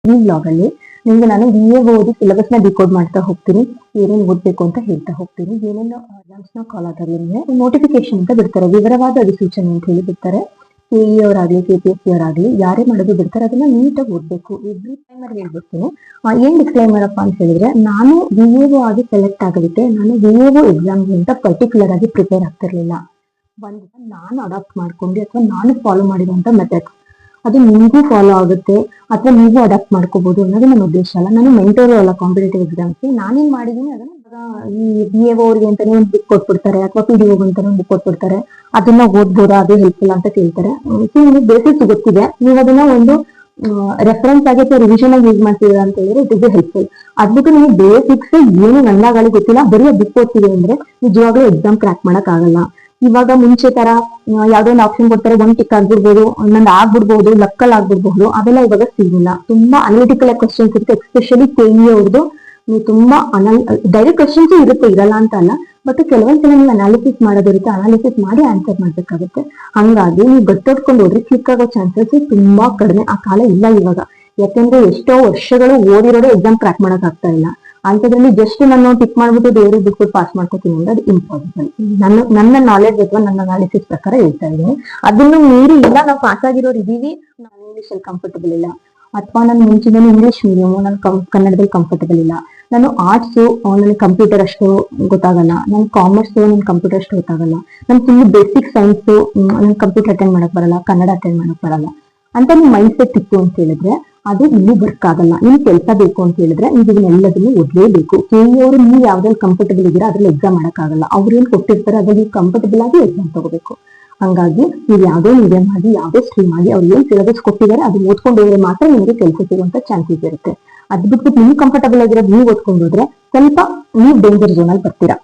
ಈ ಬ್ಲಾಗ್ ಅಲ್ಲಿ ನಿಮ್ಗೆ ನಾನು ಓದಿ ಸಿಲೆಬಸ್ ನ ಡಿಕೋಡ್ ಮಾಡ್ತಾ ಹೋಗ್ತೀನಿ, ಏನೇನು ಓದ್ಬೇಕು ಅಂತ ಹೇಳ್ತಾ ಹೋಗ್ತೀನಿ. ಏನೇನು ಎಕ್ಸಾಮ್ಸ್ ನ ಕಾಲ್ ಆದಾಗ ನೋಟಿಫಿಕೇಶನ್ ಅಂತ ಬಿಡ್ತಾರೆ, ವಿವರವಾದ ಅಧಿಸೂಚನೆ ಅಂತ ಹೇಳಿ ಬಿಡ್ತಾರೆ. ಕೆಇ ಅವರಾಗ್ಲಿ KPSC ಅವರಾಗ್ಲಿ ಯಾರೇ ಮಾಡೋದು ಬಿಡ್ತಾರೆ, ಅದನ್ನ ನೀಟಾಗಿ ಓದ್ಬೇಕು. ಡಿಸ್ಕ್ಲೈಮರ್ ಹೇಳ್ಬಿಡ್ತೀನಿ. ಏನ್ ಡಿಸ್ಕ್ಲೈಮರ್ ಅಪ್ಪ ಅಂತ ಹೇಳಿದ್ರೆ, ನಾನು VAO ಆಗಿ ಸೆಲೆಕ್ಟ್ ಆಗೋದಕ್ಕೆ ನಾನು VAO ಎಕ್ಸಾಮ್ಗೆ ಅಂತ ಪರ್ಟಿಕ್ಯುಲರ್ ಆಗಿ ಪ್ರಿಪೇರ್ ಆಗ್ತಿರ್ಲಿಲ್ಲ. ನಾನು ಅಡಾಪ್ಟ್ ಮಾಡ್ಕೊಂಡು ಅಥವಾ ನಾನು ಫಾಲೋ ಮಾಡಿರುವಂತ ಮೆಥಡ್ಸ್ ಅದು ನಿಮಗೂ ಫಾಲೋ ಆಗುತ್ತೆ ಅಥವಾ ನೀವು ಅಡಾಪ್ಟ್ ಮಾಡ್ಕೋಬಹುದು ಅನ್ನೋದು ನನ್ನ ಉದ್ದೇಶ ಅಲ್ಲ. ನಾನು ಮೆಂಟೋರ್ ಅಲ್ಲ ಕಾಂಪಿಟೇಟಿವ್ ಎಕ್ಸಾಮ್ಸ್ಗೆ. ನಾನೇನ್ ಮಾಡಿದೀನಿ ಅದನ್ನ ಈ VAO ಅವ್ರಿಗೆ ಅಂತಾನೆ ಒಂದು ಬುಕ್ ಕೊಟ್ಬಿಡ್ತಾರೆ ಅಥವಾ PDO ಅಂತಾನೆ ಒಂದು ಬುಕ್ ಕೊಟ್ಬಿಡ್ತಾರೆ, ಅದನ್ನ ಓದ್ಬೋದಾ, ಅದು ಹೆಲ್ಪ್ಫುಲ್ ಅಂತ ಕೇಳ್ತಾರೆ. ನಿಮಗೆ ಬೇಸಿಕ್ಸ್ ಗೊತ್ತಿದೆ, ನೀವು ಅದನ್ನ ಒಂದು ರೆಫರೆನ್ಸ್ ಆಗಿ ಅಥವಾ ರಿವಿಷನ್ ಆಗಿ ಯೂಸ್ ಮಾಡ್ತೀರಾ ಅಂತ ಹೇಳಿದ್ರೆ ಇಟ್ ಇಸ್ ಹೆಲ್ಪ್ಫುಲ್. ಅದ್ಬಿಟ್ಟು ನೀವು ಬೇಸಿಕ್ಸ್ ಏನು ನನ್ನ ಗಾಳಿ ಗೊತ್ತಿಲ್ಲ, ಬರೀ ಬುಕ್ ಓದ್ತೀವಿ ಅಂದ್ರೆ ನಿಜವಾಗ್ಲೂ ಎಕ್ಸಾಮ್ ಕ್ರ್ಯಾಕ್ ಮಾಡಕ್ ಆಗಲ್ಲ. ಇವಾಗ ಮುಂಚೆ ತರ ಯಾವ್ದೋ ಒಂದು ಆಪ್ಷನ್ ಕೊಡ್ತಾರೆ, ಒಂದ್ ಟಿಕ್ ಆಗ್ಬಿಡ್ಬೋದು, ಒಂದೊಂದು ಆಗ್ಬಿಡ್ಬೋದು, ಲಕ್ಕಲ್ ಆಗ್ಬಿಡ್ಬಹುದು, ಅದೆಲ್ಲ ಇವಾಗ ಸಿಗಿಲ್ಲ. ತುಂಬಾ ಅನಾಲಿಟಿಕಲ್ ಕ್ವಶನ್ಸ್ ಇರುತ್ತೆ, ಎಸ್ಪೆಷಲಿ KE ಅವ್ರದ್ದು. ನೀವು ತುಂಬಾ ಡೈರೆಕ್ಟ್ ಕ್ವಶನ್ಸ್ ಇರುತ್ತೆ, ಇರಲ್ಲ ಅಂತ ಅಲ್ಲ, ಬಟ್ ಕೆಲವೊಂದ್ಸಲ ನೀವು ಅನಾಲಿಸಿಸ್ ಮಾಡೋದಿರುತ್ತೆ, ಅನಾಲಿಸಿಸ್ ಮಾಡಿ ಆನ್ಸರ್ ಮಾಡ್ಬೇಕಾಗುತ್ತೆ. ಹಂಗಾಗಿ ನೀವು ಗಟ್ಟೋಡ್ಕೊಂಡು ಹೋದ್ರೆ ಕ್ಲಿಕ್ ಆಗೋ ಚಾನ್ಸಸ್ ತುಂಬಾ ಕಡಿಮೆ. ಆ ಕಾಲ ಇಲ್ಲ ಇವಾಗ, ಯಾಕೆಂದ್ರೆ ಎಷ್ಟೋ ವರ್ಷಗಳು ಓದಿರೋದೇ ಎಕ್ಸಾಮ್ ಕ್ರ್ಯಾಕ್ ಮಾಡಕ್ ಆಗ್ತಾ ಇಲ್ಲ. ಅಂತದ್ರಲ್ಲಿ ಜಸ್ಟ್ ನಾನು ಟಿಕ್ ಮಾಡ್ಬಿಟ್ಟು ದೇವ್ರಿಗೆ ಬಿಟ್ಬಿಟ್ಟು ಪಾಸ್ ಮಾಡ್ಕೋತೀನಿ ಅಂದ್ರೆ ಅದು ಇಂಪಾಸಿಬಲ್. ನನ್ನ ನಾಲೆಡ್ಜ್ ಅಥವಾ ನನ್ನ ಅನಾಲಿಸಿಸ್ ಪ್ರಕಾರ ಹೇಳ್ತಾ ಇದ್ದೀನಿ. ಅದನ್ನು ಮೀರಿ ಇಲ್ಲ ನಾವು ಪಾಸ್ ಆಗಿರೋರು ಇದೀವಿ, ನಾನು ಇಂಗ್ಲಿಷ್ ಅಲ್ಲಿ ಕಂಫರ್ಟಬಲ್ ಇಲ್ಲ, ಅಥವಾ ನಾನು ಮುಂಚಿನ ಇಂಗ್ಲಿಷ್ ಮೀಡಿಯಂ, ನಾನು ಕನ್ನಡದಲ್ಲಿ ಕಂಫರ್ಟಬಲ್ ಇಲ್ಲ, ನಾನು ಆರ್ಟ್ಸ್ ನನಗೆ ಕಂಪ್ಯೂಟರ್ ಅಷ್ಟು ಗೊತ್ತಾಗಲ್ಲ, ನಾನು ಕಾಮರ್ಸ್ ನನ್ ಕಂಪ್ಯೂಟರ್ ಅಷ್ಟು ಗೊತ್ತಾಗಲ್ಲ, ನನ್ ಫುಲ್ ಬೇಸಿಕ್ ಸೈನ್ಸ್ ನನ್ ಕಂಪ್ಯೂಟರ್ ಅಟೆಂಡ್ ಮಾಡಕ್ ಬರಲ್ಲ, ಕನ್ನಡ ಅಟೆಂಡ್ ಮಾಡಕ್ ಬರಲ್ಲ ಅಂತ ನಿಮ್ ಮೈಂಡ್ ಸೆಟ್ ಇತ್ತು ಅಂತ ಹೇಳಿದ್ರೆ ಅದು ಇಲ್ಲಿ ವರ್ಕ್ ಆಗಲ್ಲ. ನಿಮ್ ಕೆಲಸ ಬೇಕು ಅಂತ ಹೇಳಿದ್ರೆ ನೀವು ಇದನ್ನೆಲ್ಲದನ್ನು ಓದ್ಲೇಬೇಕು. KE ಅವರು ನೀವು ಯಾವ್ದ್ರಲ್ಲಿ ಕಂಫರ್ಟಬಲ್ ಇದೀರಾ ಅದ್ರಲ್ಲಿ ಎಕ್ಸಾಮ್ ಮಾಡಕ್ ಆಗಲ್ಲ. ಅವ್ರು ಏನ್ ಕೊಟ್ಟಿರ್ತಾರೆ ಅದ್ರಲ್ಲಿ ನೀವು ಕಂಫರ್ಟಬಲ್ ಆಗಿ ಎಕ್ಸಾಮ್ ತಗೋಬೇಕು. ಹಂಗಾಗಿ ನೀವು ಯಾವ್ದೇ ಮೀಡಿಯಂ ಆಗಿ ಯಾವ್ದೇ ಸ್ಟ್ರೀಮ್ ಆಗಿ ಅವ್ರು ಏನ್ ಸಿಲೆಬಸ್ ಕೊಟ್ಟಿದ್ದಾರೆ ಅದು ಓದ್ಕೊಂಡು ಹೋದ್ರೆ ಮಾತ್ರ ನಿಮಗೆ ಕೆಲಸ ಸಿಗುವಂತ ಚಾನ್ಸಸ್ ಇರುತ್ತೆ. ಅದ್ ಬಿಟ್ಬಿಟ್ಟು ನೀವು ಕಂಫರ್ಟಬಲ್ ಆಗಿರೋದು ನೀವು ಓದ್ಕೊಂಡು ಹೋದ್ರೆ ಸ್ವಲ್ಪ ನೀವು ಡೇಂಜರ್ ಝೋನ್ ಅಲ್ಲಿ ಬರ್ತೀರಾ.